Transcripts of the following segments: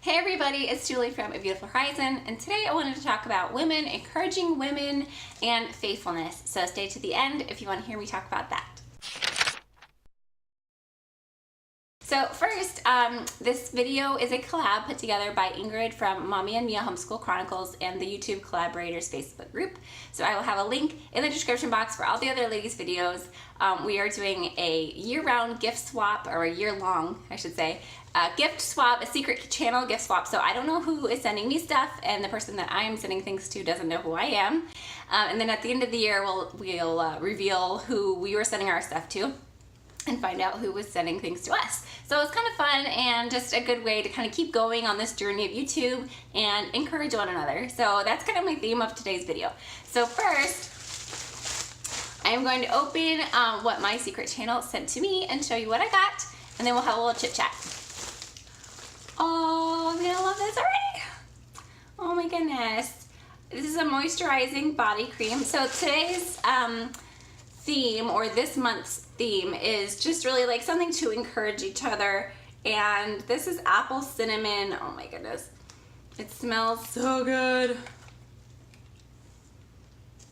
Hey everybody, it's Julie from A Beautiful Horizon, and today I wanted to talk about women, encouraging women, and faithfulness. So stay to the end if you want to hear me talk about that. So first, this video is a collab put together by Ingrid from Mommy and Mia Homeschool Chronicles and the YouTube Collaborators Facebook group. So I will have a link in the description box for all the other ladies' videos. We are doing a year-round gift swap, or a year-long, I should say, gift swap, a secret channel gift swap. So I don't know who is sending me stuff, and the person that I am sending things to doesn't know who I am. And then at the end of the year, we'll reveal who we were sending our stuff to and find out who was sending things to us. So it's kind of fun and just a good way to kind of keep going on this journey of YouTube and encourage one another. So that's kind of my theme of today's video. So first, I'm going to open what my secret channel sent to me and show you what I got, and then we'll have a little chit chat. Oh, I'm gonna love this already. Oh my goodness. This is a moisturizing body cream. So today's theme, or this month's theme, is just really like something to encourage each other. And this is apple cinnamon. Oh my goodness. It smells so good.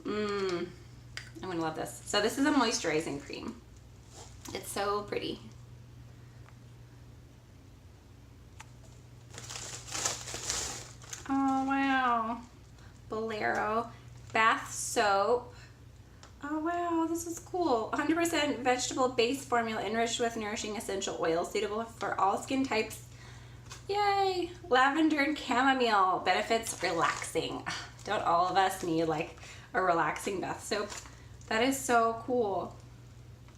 I'm gonna love this. So this is a moisturizing cream. It's so pretty. Oh wow. Bolero bath soap. Oh wow, this is cool. 100% vegetable base formula enriched with nourishing essential oils, suitable for all skin types. Yay! Lavender and chamomile benefits relaxing. Don't all of us need like a relaxing bath soap? That is so cool.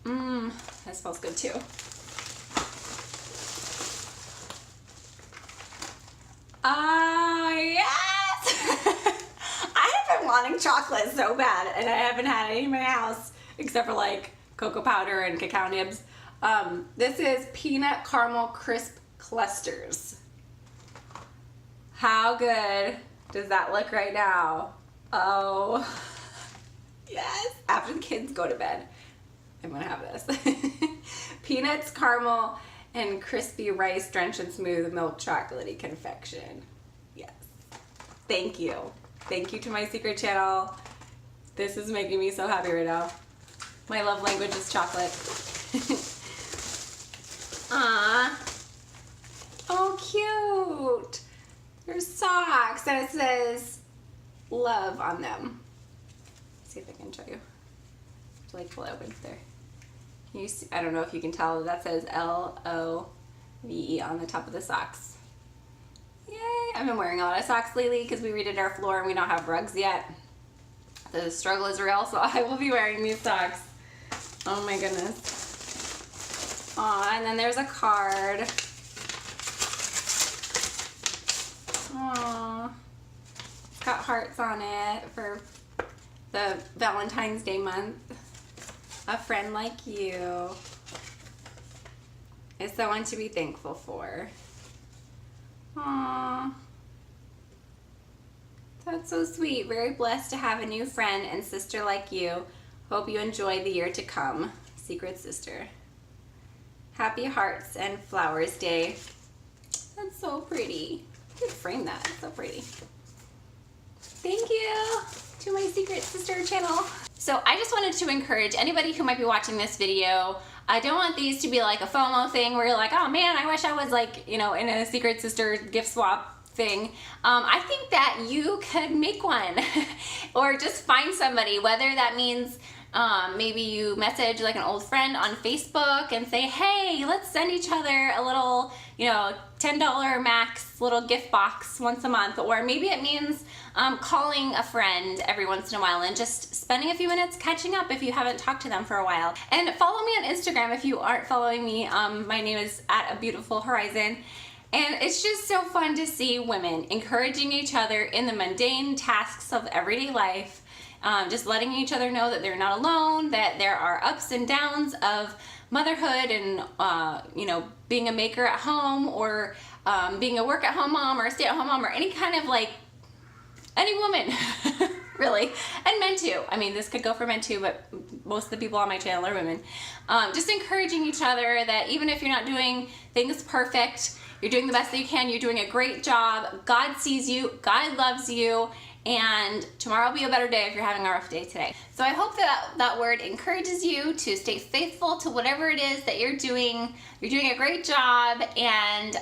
That smells good too. Yes! I have been wanting chocolate so bad, and I haven't had any in my house except for like cocoa powder and cacao nibs. This is peanut caramel crisp clusters. How good does that look right now? Oh, yes. After the kids go to bed, I'm gonna have this. Peanuts, caramel, and crispy rice drenched in smooth milk chocolatey confection. Yes. Thank you. Thank you to my secret channel. This is making me so happy right now. My love language is chocolate. Oh, cute. There's socks and it says love on them. Let's see if I can show you. To like pull it open there. Can you see? I don't know if you can tell, that says L-O-V-E on the top of the socks. Yay! I've been wearing a lot of socks lately because we redid our floor and we don't have rugs yet. The struggle is real, so I will be wearing these socks. Oh my goodness. Aw, and then there's a card. Aw. It's got hearts on it for the Valentine's Day month. A friend like you is someone to be thankful for. Aww. That's so sweet. Very blessed to have a new friend and sister like you. Hope you enjoy the year to come. Secret sister. Happy Hearts and Flowers Day. That's so pretty. You could frame that. It's so pretty. Thank you to my secret sister channel. So I just wanted to encourage anybody who might be watching this video. I don't want these to be like a FOMO thing where you're like, oh man, I wish I was like, you know, in a secret sister gift swap thing. I think that you could make one or just find somebody, whether that means maybe you message like an old friend on Facebook and say, hey, let's send each other a little, you know, $10 max little gift box once a month. Or maybe it means calling a friend every once in a while and just spending a few minutes catching up if you haven't talked to them for a while. And follow me on Instagram if you aren't following me. My name is @abeautifulhorizon. And it's just so fun to see women encouraging each other in the mundane tasks of everyday life. Just letting each other know that they're not alone, that there are ups and downs of motherhood and, you know, being a maker at home, or being a work at home mom, or a stay at home mom, or any kind of like, any woman really. And men too. I mean, this could go for men too, but most of the people on my channel are women. Just encouraging each other that even if you're not doing things perfect, you're doing the best that you can, you're doing a great job, God sees you, God loves you, and tomorrow will be a better day if you're having a rough day today. So I hope that that word encourages you to stay faithful to whatever it is that you're doing. You're doing a great job, and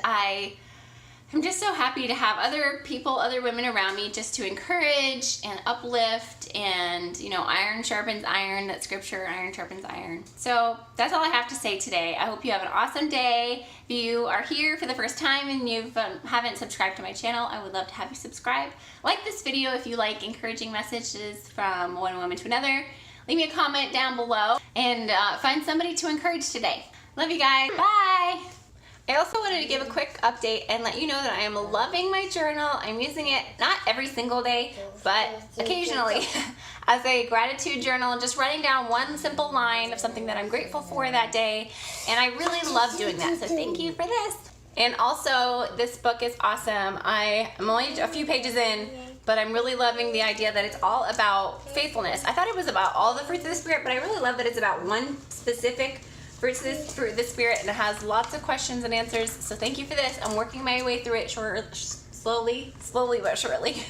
I'm just so happy to have other people, other women around me just to encourage and uplift, and you know, iron sharpens iron, that scripture, iron sharpens iron. So that's all I have to say today. I hope you have an awesome day. If you are here for the first time and you haven't subscribed to my channel, I would love to have you subscribe. Like this video if you like encouraging messages from one woman to another. Leave me a comment down below, and find somebody to encourage today. Love you guys. Bye. I also wanted to give a quick update and let you know that I am loving my journal. I'm using it not every single day, but occasionally as a gratitude journal, just writing down one simple line of something that I'm grateful for that day. And I really love doing that, so thank you for this. And also, this book is awesome. I am only a few pages in, but I'm really loving the idea that it's all about faithfulness. I thought it was about all the fruits of the Spirit, but I really love that it's about one specific fruit of the Spirit, and it has lots of questions and answers. So thank you for this. I'm working my way through it slowly but surely.